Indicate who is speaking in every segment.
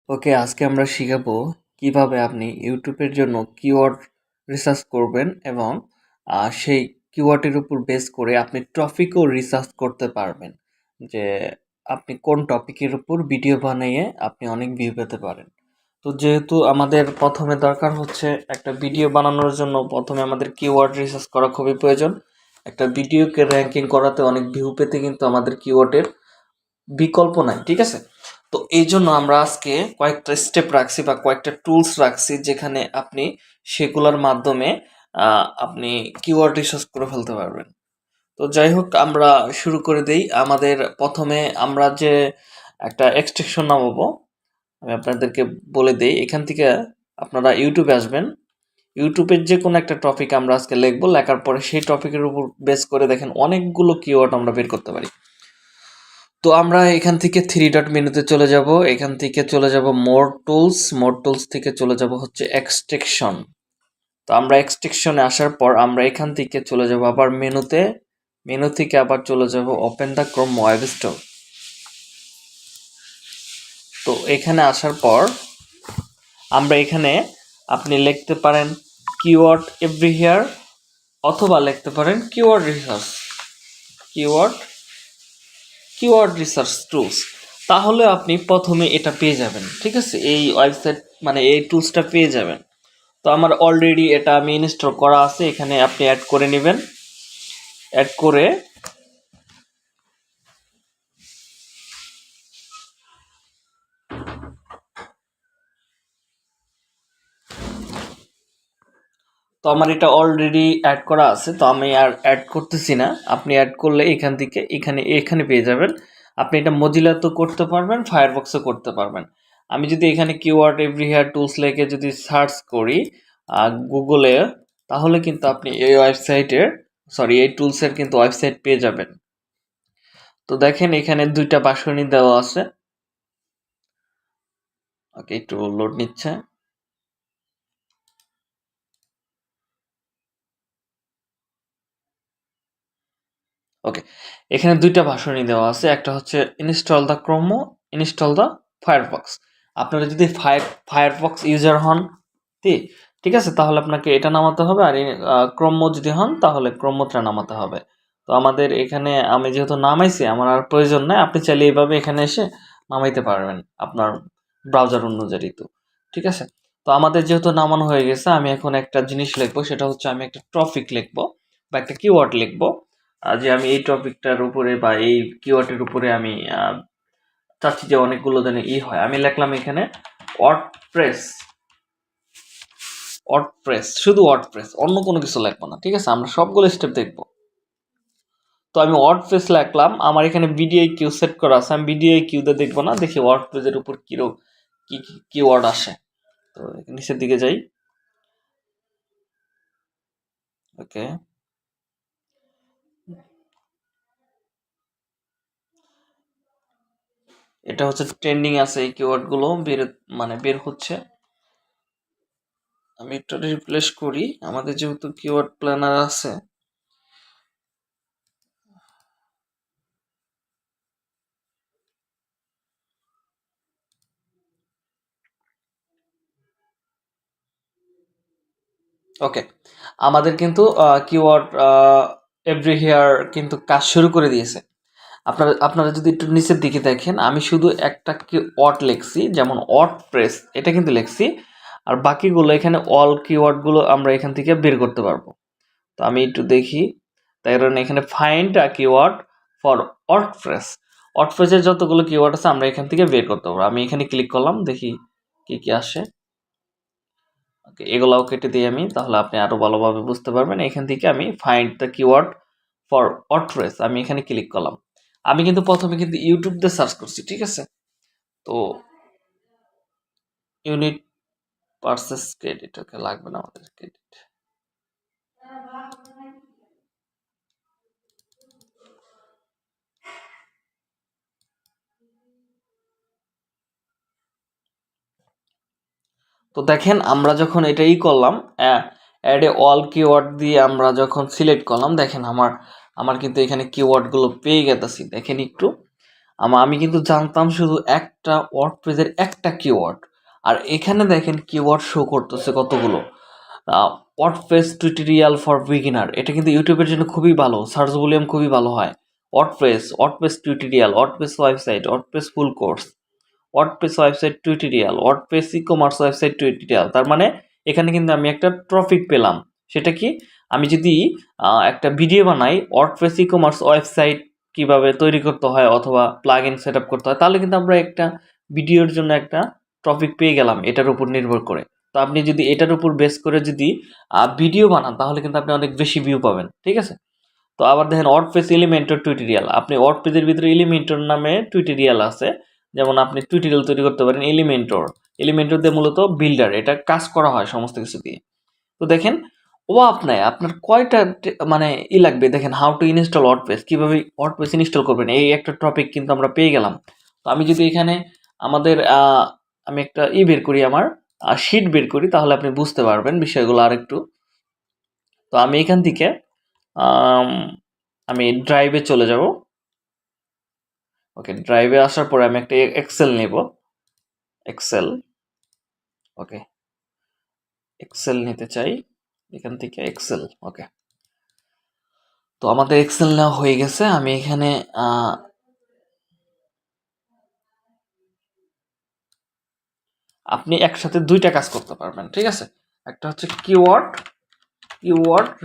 Speaker 1: ওকে, আজকে আমরা শিখাবো কিভাবে আপনি ইউটিউবের জন্য কিওয়ার্ড রিসার্চ করবেন এবং সেই কিওয়ার্ডের উপর বেস করে আপনি টপিকও রিসার্চ করতে পারবেন, যে আপনি কোন টপিকের উপর ভিডিও বানিয়ে আপনি অনেক ভিউ পেতে পারেন। তো যেহেতু আমাদের প্রথমে দরকার হচ্ছে একটা ভিডিও বানানোর জন্য প্রথমে আমাদের কিওয়ার্ড রিসার্চ করা খুবই প্রয়োজন। একটা ভিডিওকে র্যাঙ্কিং করাতে অনেক ভিউ পেতে কিন্তু আমাদের কিওয়ার্ডের বিকল্প নাই, ঠিক আছে? তো এই জন্য আমরা আজকে কয়েকটা স্টেপ রাখছি বা কয়েকটা টুলস রাখছি, যেখানে আপনি সেগুলোর মাধ্যমে আপনি কিওয়ার্ড রিসার্চ করে ফেলতে পারবেন। তো যাই হোক, আমরা শুরু করে দেই। আমাদের প্রথমে আমরা যে একটা এক্সট্রাকশন নামাবো, আমি আপনাদেরকে বলে দেই। এখান থেকে আপনারা ইউটিউবে আসবেন। ইউটিউবের যে কোনো একটা টপিক আমরা আজকে লিখবো, লেখার পরে সেই টপিকের উপর বেস করে দেখেন অনেকগুলো কিওয়ার্ড আমরা বের করতে পারি। তো আমরা এখান থেকে থ্রি ডট মেনুতে চলে যাব, এখান থেকে চলে যাব মোর টুলস থেকে চলে যাব হচ্ছে এক্সট্রাকশন। তো আমরা এক্সট্রাকশনে আসার পর আমরা এখান থেকে চলে যাব আবার মেনুতে, মেনু থেকে আবার চলে যাব open the Chrome web store. তো এখানে আসার পর আমরা এখানে আপনি লিখতে পারেন কিওয়ার্ড এভরিহেয়ার, অথবা লিখতে পারেন keyword research, keyword keyword research tools. তাহলে আপনি প্রথমে এটা পেয়ে যাবেন, ঠিক আছে? এই ওয়েবসাইট মানে এই টুলসটা পেয়ে যাবেন। তো আমার অলরেডি এটা আমি ইনস্টল করা আছে, এখানে আপনি অ্যাড করে নেবেন। অ্যাড করে তো আমার এটা অলরেডি অ্যাড করা আছে, তো আমি আর অ্যাড করতেছি না। আপনি অ্যাড করলে এখান থেকে এখানে এখানে পেয়ে যাবেন। আপনি এটা মজিলাতেও করতে পারবেন, ফায়ারফক্সও করতে পারবেন। আমি যদি এখানে কিওয়ার্ড এভরিহেয়ার টুলস লিখে যদি সার্চ করি গুগলে, তাহলে কিন্তু আপনি এই ওয়েবসাইটের এই টুলসের কিন্তু ওয়েবসাইট পেয়ে যাবেন। তো দেখেন এখানে দুইটা বাসনি দেওয়া আছে। ওকে, একটু লোড নিচ্ছে। ওকে, এখানে দুইটা ভাষণই দেওয়া আছে, একটা হচ্ছে install the Chrome, install the Firefox. আপনারা যদি ফায়ারফক্স ইউজার হন, ঠিক আছে, তাহলে আপনাকে এটা নামাতে হবে। আর ক্রোমো যদি হন তাহলে ক্রোমোটা নামাতে হবে। তো আমাদের এখানে আমি যেহেতু নামাইছি, আমার আর প্রয়োজন নাই। আপনি চাইলে এইভাবে এখানে এসে নামাইতে পারবেন আপনার ব্রাউজার অনুযায়ী। তো ঠিক আছে, তো আমাদের যেহেতু নামানো হয়ে গেছে, আমি এখন একটা জিনিস লিখবো, সেটা হচ্ছে আমি একটা টপিক লিখবো বা একটা কিওয়ার্ড লিখবো। যে আমি এই টপিকটার উপরে বা এই কিওয়ার্ডের উপরে আমি চাচ্ছি যে অনেকগুলো যেন হয়। আমি লিখলাম এখানে ওয়ার্ডপ্রেস, ওয়ার্ডপ্রেস, শুধু ওয়ার্ডপ্রেস, অন্য কোনো কিছু লিখবো না, ঠিক আছে? আমরা সবগুলো স্টেপ দেখবো। তো আমি ওয়ার্ডপ্রেস লিখলাম, আমার এখানে বিডিআই কিউ সেট করা আছে। আমি বিডিআই কিউতে দেখবো না, দেখি ওয়ার্ডপ্রেসের উপর কি কি কিওয়ার্ড আসে। তো নিচের দিকে যাই। ওকে, এটা হচ্ছে ট্রেন্ডিং আছে, এই কিওয়ার্ডগুলো বের হচ্ছে। আমি এটা রিপ্লেস করি, আমাদের যেহেতু কিওয়ার্ড প্ল্যানার আছে। ওকে, আমাদের কিন্তু কিওয়ার্ড এভরিহেয়ার কিন্তু কাজ শুরু করে দিয়েছে। আপনারা যদি একটু নিচের দিকে দেখেন, আমি শুধু একটা কিওয়ার্ড লিখছি, যেমন ওয়ার্ডপ্রেস, এটা কিন্তু লিখছি। আর বাকিগুলো এখানে অল কিওয়ার্ডগুলো আমরা এখান থেকে বের করতে পারবো। তো আমি একটু দেখি, তাই কারণে এখানে find a keyword for WordPress, ওয়ার্ডপ্রেসের যতগুলো কিওয়ার্ড আছে আমরা এখান থেকে বের করতে পারবো। আমি এখানে ক্লিক করলাম, দেখি কি কি আসে। ওকে, এগুলাও কেটে দিই আমি, তাহলে আপনি আরো ভালোভাবে বুঝতে পারবেন। এখান থেকে আমি find the keyword for WordPress, আমি এখানে ক্লিক করলাম। আমি কিন্তু প্রথমে কিন্তু ইউটিউব দিয়ে সার্চ করছি, ঠিক আছে? তো ইউনিট পারচেস ক্রেডিট, ওকে, লাগবে না আমাদের ক্রেডিট। তো দেখেন আমরা যখন এটাই করলাম, অ্যাড এ অল কিওয়ার্ড দিয়ে আমরা যখন সিলেক্ট করলাম, দেখেন আমার আমার কিন্তু এখানে কিওয়ার্ডগুলো পেয়ে গেতেছি। দেখেন একটু, আমি কিন্তু জানতাম শুধু একটা ওয়ার্ডপ্রেসের একটা কিওয়ার্ড, আর এখানে দেখেন কিওয়ার্ড শো করতেছে কতগুলো। ওয়ার্ডপ্রেস টিউটোরিয়াল ফর বিগিনার, এটা কিন্তু ইউটিউবের জন্য খুবই ভালো, সার্চ ভলিউম খুবই ভালো হয়। WordPress tutorial, WordPress website, WordPress full course, WordPress website tutorial, WordPress e commerce website tutorial. তার মানে এখানে কিন্তু আমি একটা টপিক পেলাম। সেটা কি, আমি যদি একটা ভিডিও বানাই ওয়ার্ডপ্রেস ই কমার্স ওয়েবসাইট কিভাবে তৈরি করতে হয় অথবা প্লাগ ইন সেট আপ করতে হয়, তাহলে কিন্তু আমরা একটা ভিডিওর জন্য একটা টপিক পেয়ে গেলাম এটার উপর নির্ভর করে। তো আপনি যদি এটার উপর বেস করে যদি ভিডিও বানান তাহলে কিন্তু আপনি অনেক বেশি ভিউ পাবেন, ঠিক আছে। তো আবার দেখেন ওয়ার্ডপ্রেস এলিমেন্টর টিউটোরিয়াল, আপনি ওয়ার্ডপ্রেসের ভিতরে এলিমেন্টর নামে টিউটোরিয়াল আছে, যেমন আপনি টিউটোরিয়াল তৈরি করতে পারেন এলিমেন্টর দিয়ে মূলত বিল্ডার, এটা কাজ করা হয় সমস্ত কিছু দিয়ে। তো দেখেন ও আপনার কয়টা মানে লাগবে, দেখেন হাউ টু ইনস্টল ওয়ার্ডপ্রেস, কিভাবে ওয়ার্ডপ্রেস ইনস্টল করবেন, এই একটা টপিক কিন্তু আমরা পেয়ে গেলাম। তো আমি যদি এখানে আমাদের আমি একটা বের করি, আমার শিট বের করি, তাহলে আপনি বুঝতে পারবেন বিষয়গুলো আরেকটু। তো আমি এখান থেকে আম, আমি ড্রাইভে চলে যাব। ওকে, ড্রাইভে আসার পরে আমি একটা এক্সেল নেব, এক্সেল। ওকে, এক্সেল নিতে চাই, এখান থেকে এক্সেল। ওকে, তো আমাদের এক্সেল নেওয়া হয়ে গেছে। আমি এখানে আপনি একসাথে দুইটা কাজ করতে পারবেন, ঠিক আছে। একটা হচ্ছে কিওয়ার্ড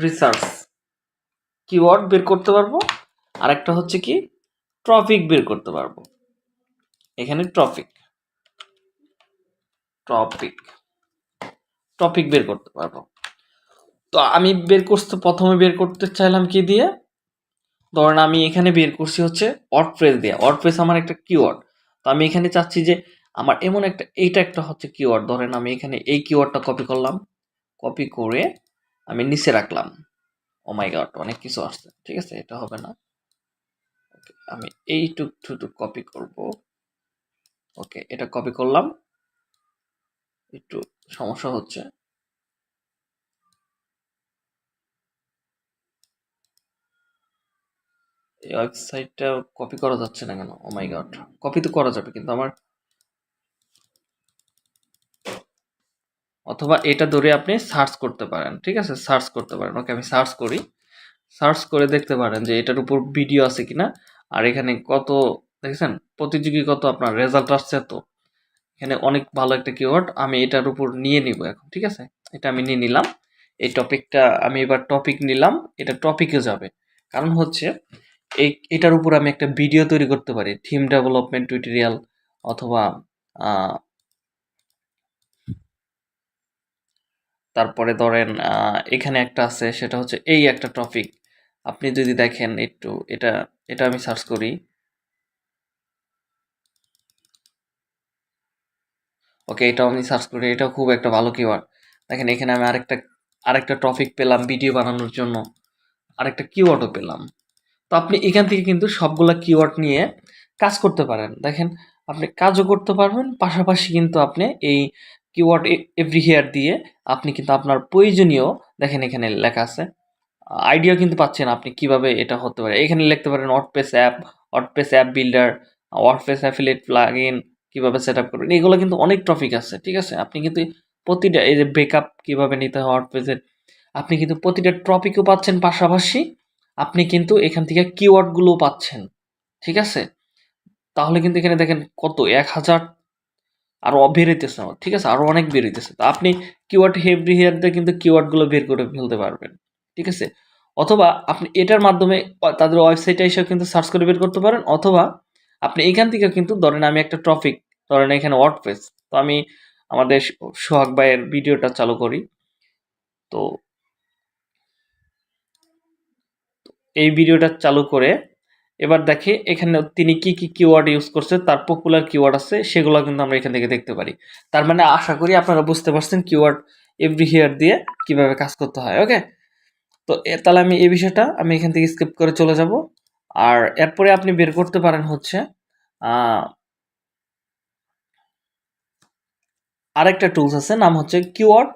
Speaker 1: রিসার্চ, কিওয়ার্ড বের করতে পারবো, আর একটা হচ্ছে কি টপিক বের করতে পারবো। এখানে টপিক টপিক বের করতে পারবো। তো আমি প্রথমে বের করতে চাইলাম কি দিয়ে, ধরেন আমি এখানে বের করছি হচ্ছে ওয়ার্ডপ্রেস দিয়ে। ওয়ার্ডপ্রেস আমার একটা কিওয়ার্ড। তো আমি এখানে চাচ্ছি যে আমার এমন একটা, এইটা একটা হচ্ছে কিওয়ার্ড, ধরেন আমি এখানে এই কিওয়ার্ডটা কপি করলাম, কপি করে আমি নিচে রাখলাম। ও মাই গড, অনেক কিছু আসছে, ঠিক আছে, এটা হবে না। আমি এইটুকু কপি করব। ওকে, এটা কপি করলাম, একটু সমস্যা হচ্ছে। এই ওয়েবসাইটটা কপি করা যাচ্ছে না কেন? ও মাই গড, কপি তো করা যাবে কিন্তু আমার, অথবা এটা ধরে আপনি সার্চ করতে পারেন, ঠিক আছে, সার্চ করতে পারেন। ওকে, আমি সার্চ করি, সার্চ করে দেখতে পারেন যে এটার উপর ভিডিও আছে কিনা। আর এখানে কত দেখছেন প্রতিযোগী, কত আপনার রেজাল্ট আসছে। তো এখানে অনেক ভালো একটা কিওয়ার্ড, আমি এটার উপর নিয়ে নিব এখন, ঠিক আছে। এটা আমি নিয়ে নিলাম, এই টপিকটা আমি এবার টপিক নিলাম, এটা টপিকে যাবে। কারণ হচ্ছে এটার উপর আমি একটা ভিডিও তৈরি করতে পারি, থিম ডেভেলপমেন্ট টিউটোরিয়াল, অথবা তারপরে ধরেন এখানে একটা আছে, সেটা হচ্ছে এই একটা টপিক। আপনি যদি দেখেন একটু, এটা এটা আমি সার্চ করি। ওকে, এটাও আমি সার্চ করি, এটাও খুব একটা ভালো কিওয়ার্ড। দেখেন এখানে আমি আরেকটা টপিক পেলাম ভিডিও বানানোর জন্য, আরেকটা কিওয়ার্ডও পেলাম। তো আপনি এখান থেকে কিন্তু সবগুলা কিওয়ার্ড নিয়ে কাজ করতে পারেন। দেখেন আপনি কাজও করতে পারবেন, পাশাপাশি কিন্তু আপনি এই কিওয়ার্ড এভরি হেয়ার দিয়ে আপনি কিন্তু আপনার প্রয়োজনীয়, দেখেন এখানে লেখা আছে, আইডিয়া কিন্তু পাচ্ছেন আপনি কিভাবে এটা হতে পারে। এখানে লিখতে পারেন WordPress app builder, WordPress affiliate plugin কিভাবে সেট আপ করবেন, এগুলো কিন্তু অনেক টপিক আছে, ঠিক আছে। আপনি কিন্তু প্রতিটা, এই যে ব্রেকআপ কিভাবে নিতে হয় ওয়ার্ডপ্রেসের, আপনি কিন্তু প্রতিটা টপিকও পাচ্ছেন, পাশাপাশি আপনি কিন্তু এখান থেকে কিওয়ার্ডগুলোও পাচ্ছেন, ঠিক আছে। তাহলে কিন্তু এখানে দেখেন কত 1000 আরো বেরোইতেছে আমার, ঠিক আছে, আরো অনেক বেরোইতেছে। তো আপনি কিওয়ার্ড হেভি হেয়ার দিয়ে কিন্তু কিওয়ার্ডগুলো বের করে ফেলতে পারবেন, ঠিক আছে। অথবা আপনি এটার মাধ্যমে তাদের ওয়েবসাইটে এসেও কিন্তু সার্চ করে বের করতে পারেন, অথবা আপনি এখান থেকে কিন্তু ধরেন আমি একটা টপিক, ধরেন এখানে ওয়ার্ডপ্রেস, তো আমি আমাদের সোহাগ ভাইয়ের ভিডিওটা চালু করি। তো এই ভিডিওটা চালু করে এবার দেখি এখানে তিনি কি কিওয়ার্ড ইউজ করছে, তার পপুলার কিওয়ার্ড আছে, সেগুলো কিন্তু আমরা এখান থেকে দেখতে পারি। তার মানে আশা করি আপনারা বুঝতে পারছেন কিওয়ার্ড এভরি হিয়ার দিয়ে কিভাবে কাজ করতে হয়। ওকে, তো তাহলে আমি এই বিষয়টা আমি এখান থেকে স্কিপ করে চলে যাব। আর এরপরে আপনি বের করতে পারেন হচ্ছে আহ, আরেকটা টুলস আছে, নাম হচ্ছে কিওয়ার্ড।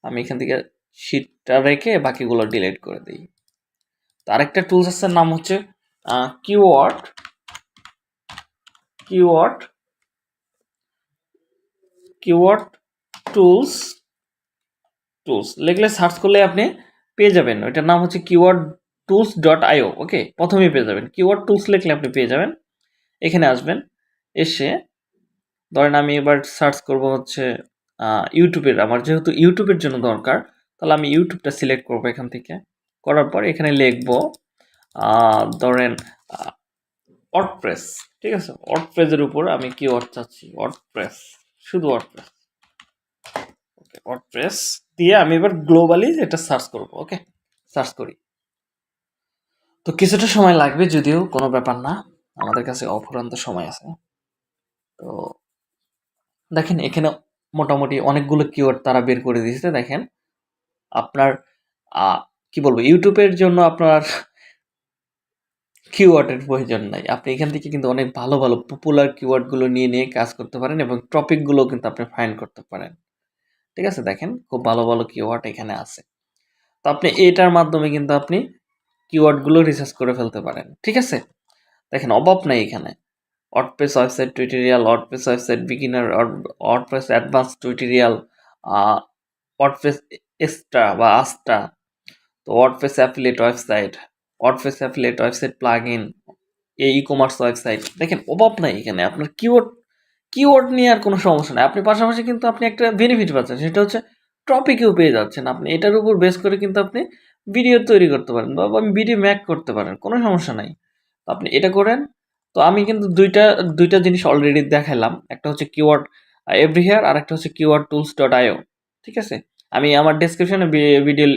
Speaker 1: আমি এখান থেকে শিটটা রেখে বাকিগুলো ডিলিট করে দিই। তো আরেকটা টুলস আছে, নাম হচ্ছে keyword keyword keyword tools tools লিখলে সার্চ করলে আপনি পেয়ে যাবেন। ওইটার নাম হচ্ছে কিওয়ার্ড টুলস ডট আইও। ওকে, প্রথমেই পেয়ে যাবেন। কিওয়ার্ড টুলস লিখলে আপনি পেয়ে যাবেন। এখানে আসবেন, এসে ধরেন আমি এবার সার্চ করব হচ্ছে ইউটিউবের। আমার যেহেতু ইউটিউবের জন্য দরকার, তাহলে আমি ইউটিউবটা সিলেক্ট করব এখান থেকে। করার পর এখানে লিখব ধরেন ওয়ার্ডপ্রেস। ঠিক আছে, ওয়ার্ডপ্রেসের উপর আমি কিওয়ার্ড চাচ্ছি, ওয়ার্ডপ্রেস, শুধু ওয়ার্ডপ্রেস। ওকে, ওয়ার্ডপ্রেস দিয়ে আমি এবার গ্লোবালি এটা সার্চ করব। ওকে, সার্চ করি। তো কিছুটা সময় লাগবে, যদিও কোনো ব্যাপার না, আমাদের কাছে অফুরন্ত সময় আছে। তো দেখেন এখানে মোটামুটি অনেকগুলো কিওয়ার্ড তারা বের করে দিয়েছে। দেখেন আপনার কি বলবো, ইউটিউবের জন্য আপনার কিওয়ার্ডের প্রয়োজন নাই। আপনি এখান থেকে কিন্তু অনেক ভালো ভালো পপুলার কিওয়ার্ডগুলো নিয়ে কাজ করতে পারেন এবং টপিকগুলো কিন্তু আপনি ফাইন্ড করতে পারেন। ঠিক আছে, দেখেন খুব ভালো ভালো কিওয়ার্ড এখানে আছে। তো আপনি এটার মাধ্যমে কিন্তু আপনি কিওয়ার্ডগুলো রিসার্চ করে ফেলতে পারেন। ঠিক আছে, দেখেন অভাব নাই এখানে। WordPress website tutorial, WordPress website beginner, WordPress advance tutorial, WordPress extra বা আস্ট্রা, তো WordPress affiliate website, WordPress affiliate website plug in, e commerce website. দেখেন অভাব নাই এখানে। আপনার কিওয়ার্ড নিয়ে আর কোনো সমস্যা নাই। আপনি পাশাপাশি কিন্তু আপনি একটা বেনিফিট পাচ্ছেন, সেটা হচ্ছে টপিকেও পেয়ে যাচ্ছেন। আপনি এটার উপর বেস করে কিন্তু আপনি ভিডিও তৈরি করতে পারেন বা ভিডিও মেক করতে পারেন, কোনো সমস্যা নাই। তো আপনি এটা করেন। তো আমি কিন্তু দুইটা জিনিস অলরেডি দেখালাম। একটা হচ্ছে কিওয়ার্ড এভরিহেয়ার, আর একটা হচ্ছে কিওয়ার্ড টুলস ডট আইও। ঠিক আছে, আমি আমার ডেসক্রিপশনে ভিডিও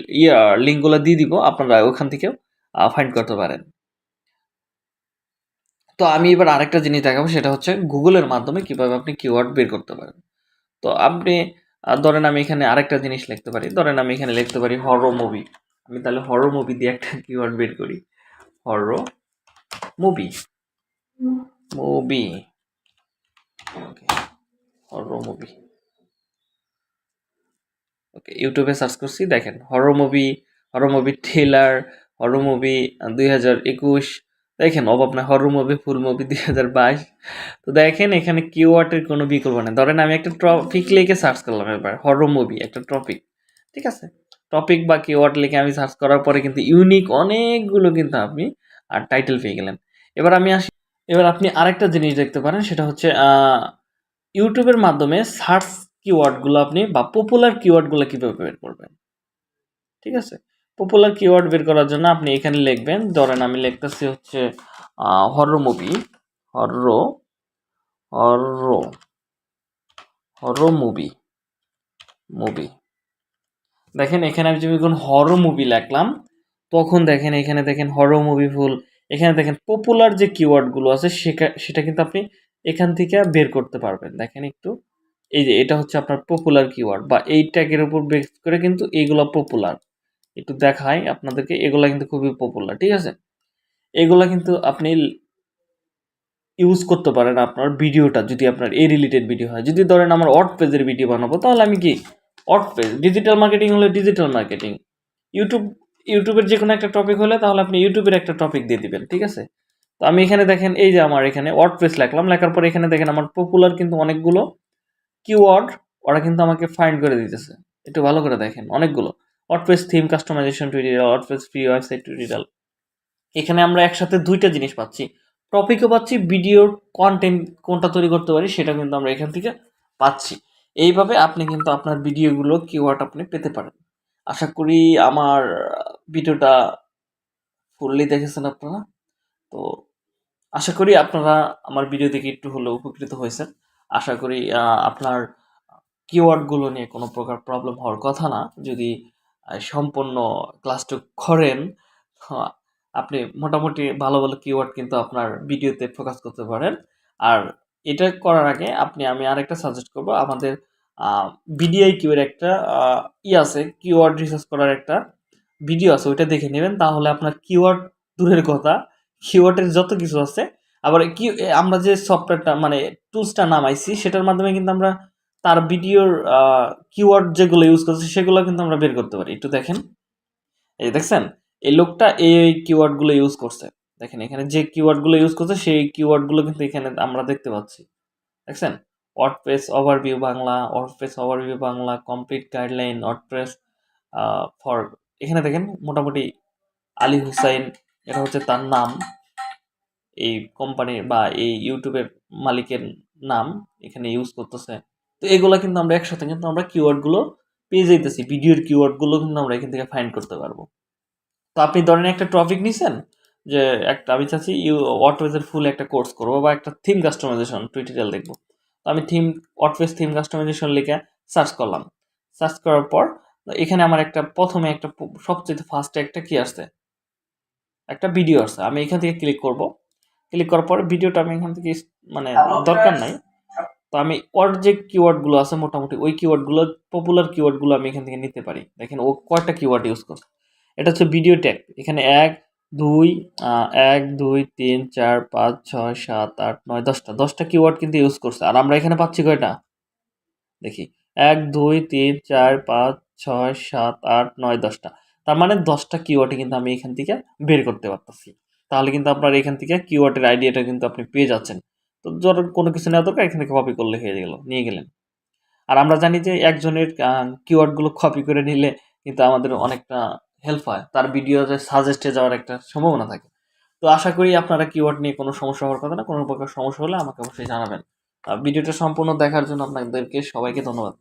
Speaker 1: লিঙ্কগুলো দিয়ে দিব, আপনারা ওখান থেকেও ফাইন্ড করতে পারেন। তো আমি এবার আরেকটা জিনিস দেখাবো, সেটা হচ্ছে গুগলের মাধ্যমে কিভাবে আপনি কিওয়ার্ড বের করতে পারেন। তো আপনি ধরেন আমি এখানে আরেকটা জিনিস লিখতে পারি, ধরেন আমি এখানে লিখতে পারি হরর মুভি। আমি তাহলে হরর মুভি দিয়ে একটা কিওয়ার্ড বের করি, হরর মুভি, মুভি, ওকে, হরর মুভি। ওকে, ইউটিউবে সার্চ করছি, দেখেন horror movie thriller, horror movie 2021, দেখেন অভাব না, হরর মুভি ফুল মুভি 2022। তো দেখেন এখানে কিওয়ার্ডের কোনো বিকল্প নেই। ধরেন আমি একটা টপিক লিখে সার্চ করলাম, এবার হরর মুভি একটা টপিক। ঠিক আছে, টপিক বা কিওয়ার্ড লিখে আমি সার্চ করার পরে কিন্তু ইউনিক অনেকগুলো কিন্তু আপনি টাইটেল পেয়ে গেলেন। এবার আমি আসি, এবার আপনি আরেকটা জিনিস দেখতে পারেন, সেটা হচ্ছে ইউটিউবের মাধ্যমে সার্চ কিওয়ার্ডগুলো আপনি বা পপুলার কিওয়ার্ডগুলো কিভাবে বের করবেন। ঠিক আছে, পপুলার কিওয়ার্ড বের করার জন্য আপনি এখানে লিখবেন, ধরেন আমি লিখতেছি হচ্ছে horror movie, horror horror horror movie, movie. দেখেন এখানে আমি যখন হরর মুভি লিখলাম, তখন দেখেন এখানে দেখেন হরর মুভি ফুল, এখানে দেখেন পপুলার যে কিওয়ার্ডগুলো আছে সেটা কিন্তু আপনি এখান থেকে বের করতে পারবেন। দেখেন একটু, এই যে এটা হচ্ছে আপনার পপুলার কিওয়ার্ড বা এই ট্যাগের উপর বেস করে কিন্তু এইগুলো পপুলার। একটু দেখাই আপনাদেরকে, এগুলা কিন্তু খুবই পপুলার। ঠিক আছে, এগুলা কিন্তু আপনি ইউজ করতে পারেন আপনার ভিডিওটা, যদি আপনার এই রিলেটেড ভিডিও হয়। যদি ধরেন আমার ওয়ার্ডপ্রেসের ভিডিও বানাবো, তাহলে আমি কি ওয়ার্ডপ্রেস, ডিজিটাল মার্কেটিং হলে ডিজিটাল মার্কেটিং, ইউটিউব ইউটিউবের যে কোনো একটা টপিক হলে তাহলে আপনি ইউটিউবের একটা টপিক দিয়ে দিবেন। ঠিক আছে, তো আমি এখানে দেখেন এই যে আমার এখানে ওয়ার্ডপ্রেস লিখলাম, লেখার পর এখানে দেখেন আমার পপুলার কিন্তু অনেকগুলো কিওয়ার্ড ওরা কিন্তু আমাকে ফাইন্ড করে দিতেছে। একটু ভালো করে দেখেন, অনেকগুলো WordPress theme customisation tutorial, WordPress free website tutorial. এখানে আমরা একসাথে দুইটা জিনিস পাচ্ছি, টপিকও পাচ্ছি, ভিডিওর কন্টেন্ট কোনটা তৈরি করতে পারি সেটা কিন্তু আমরা এখান থেকে পাচ্ছি। এইভাবে আপনি কিন্তু আপনার ভিডিওগুলো কিওয়ার্ড আপনি পেতে পারেন। আশা করি আমার ভিডিওটা ফুললি দেখেছেন আপনারা। তো আশা করি আপনারা আমার ভিডিও দেখে একটু হলেও উপকৃত হয়েছেন। আশা করি আপনার কিওয়ার্ডগুলো নিয়ে কোনো প্রকার প্রবলেম হওয়ার কথা না। যদি সম্পূর্ণ ক্লাসটা করেন, হ্যাঁ, আপনি মোটামুটি ভালো ভালো কিওয়ার্ড কিন্তু আপনার ভিডিওতে ফোকাস করতে পারেন। আর এটা করার আগে আমি আরেকটা সাজেস্ট করব, আমাদের ভিডিআইকিউ এর একটা আছে, কিওয়ার্ড রিসার্চ করার একটা ভিডিও আছে, ওইটা দেখে নেবেন। তাহলে আপনার কিওয়ার্ড দূরের কথা, কিওয়ার্ডের যত কিছু আছে, আবার আমরা যে সফটওয়্যারটা মানে টুলসটা নামাইছি সেটার মাধ্যমে কিন্তু আমরা তার ভিডিওর কিওয়ার্ড যেগুলো ইউজ করছে সেগুলো কিন্তু আমরা বের করতে পারি। একটু দেখেন, এই দেখছেন এই লোকটা এই কিওয়ার্ডগুলো ইউজ করছে। দেখেন এখানে যে কিওয়ার্ডগুলো ইউজ করছে সেই কিওয়ার্ডগুলো কিন্তু এখানে আমরা দেখতে পাচ্ছি। দেখছেন? WordPress overview Bangla, WordPress overview Bangla, complete guideline, WordPress for এখানে দেখেন মোটামুটি আলী হুসাইন এটা হচ্ছে তার নাম। এই কোম্পানির বা এই ইউটিউবের মালিকের নাম এখানে ইউজ করতেছে। তো এগুলা কিন্তু আমরা একসাথে কিন্তু আমরা কিওয়ার্ডগুলো পেয়ে যাইতেছি। ভিডিওর কিওয়ার্ডগুলো কিন্তু আমরা এখান থেকে ফাইন্ড করতে পারবো। তো আপনি ধরেন একটা টপিক নিছেন যে একটা আমি চাচ্ছি ওয়ার্ডপ্রেসের ফুল একটা কোর্স করবো বা একটা থিম কাস্টমাইজেশন টিউটোরিয়াল দেখবো। তো আমি ওয়ার্ডপ্রেস থিম কাস্টমাইজেশন লিখে সার্চ করলাম। সার্চ করার পর এখানে আমার একটা প্রথমে একটা সবচেয়ে ফার্স্টে একটা কি আসছে? একটা ভিডিও আসছে। আমি এখান থেকে ক্লিক করব। ক্লিক করার পরে ভিডিওটা আমি এখান থেকে মানে দরকার নাই। তো আমি ওর যে কিওয়ার্ডগুলো আছে মোটামুটি ওই কিওয়ার্ডগুলো পপুলার কিওয়ার্ডগুলো আমি এখান থেকে নিতে পারি। দেখেন ও কয়টা কিওয়ার্ড ইউজ করছে। এটা হচ্ছে ভিডিও ট্যাগ। এখানে ১, ২ ১, ২, ৩, ৪, ৫, ৬, ৭, ৮, ৯, ১০টা ১০টা কিওয়ার্ড কিন্তু ইউজ করছে। আর আমরা এখানে পাচ্ছি কয়টা? দেখি ১, ২, ৩, ৪, ৫, ৬, ৭, ৮, ৯, ১০টা। তার মানে ১০টা কিওয়ার্ড কিন্তু আমি এখান থেকে বের করতে পারতেছি। তাহলে কিন্তু আপনার এখান থেকে কিওয়ার্ডের আইডিয়াটা কিন্তু আপনি পেয়ে যাচ্ছেন। তো ধরুন কোনো কিছু নেওয়া দরকার এখান থেকে কপি করলে হয়ে গেল, নিয়ে গেলেন। আর আমরা জানি যে একজনের কিওয়ার্ডগুলো কপি করে নিলে কিন্তু আমাদের অনেকটা হেল্প হয়। তার ভিডিওতে সাজেস্টে যাওয়ার একটা সম্ভাবনা থাকে। তো আশা করি আপনারা কিওয়ার্ড নিয়ে কোনো সমস্যা হওয়ার কথা না। কোনো প্রকার সমস্যা হলে আমাকে অবশ্যই জানাবেন। ভিডিওটা সম্পূর্ণ দেখার জন্য আপনাদেরকে সবাইকে ধন্যবাদ।